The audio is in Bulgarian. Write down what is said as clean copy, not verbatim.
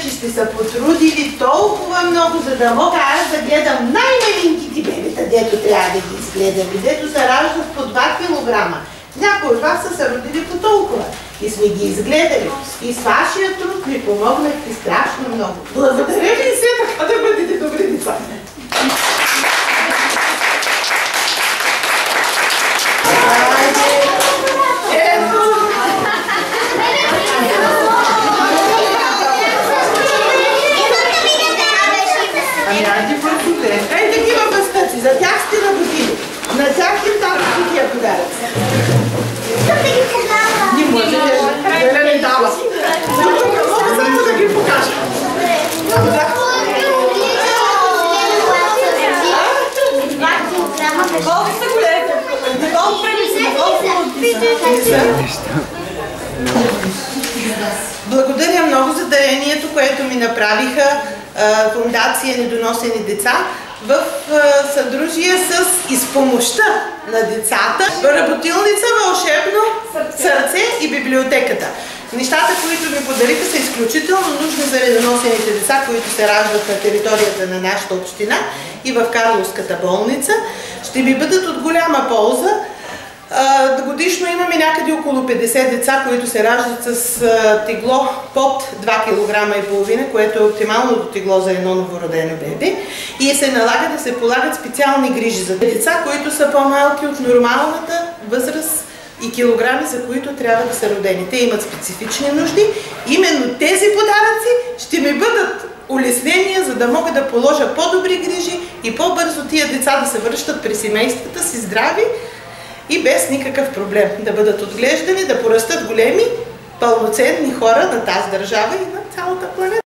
че сте се потрудили толкова много, за да мога аз да гледам най-малинките бебета, дето трябва да ги изгледам и дето се раждат по 2 килограма. Някои от вас са се родили по толкова и сме ги изгледали. И с вашия труд ми помогнахте страшно много. Благодаря ви и все така да бъдете добри деца. Айде бързите. Ей, такива бъстъци, за тях сте работили. На тях им там такива подаръци. Не може да не дава. Мога само да ги покажа. Колко са големи? Колко Благодаря много за дарението, което ми направиха фондация Недоносени деца в съдружие с изпомощта на децата, работилница Вълшебно сърце и библиотеката. Нещата, които ми подариха, са изключително нужни за недоносените деца, които се раждат на територията на нашата община и в Карловската болница. Ще ми бъдат от голяма полза. Годишно имаме някъде около 50 деца, които се раждат с тегло под 2,5 кг, което е оптималното тегло за едно новородено бебе, и се налага да се полагат специални грижи за деца, които са по-малки от нормалната възраст и килограми, за които трябва да са родени. Те имат специфични нужди. Именно тези подаръци ще ми бъдат улеснения, за да мога да положа по-добри грижи и по-бързо тия деца да се връщат при семействата си здрави и без никакъв проблем. Да бъдат отглеждани, да порастат големи, пълноценни хора на тази държава и на цялата планета.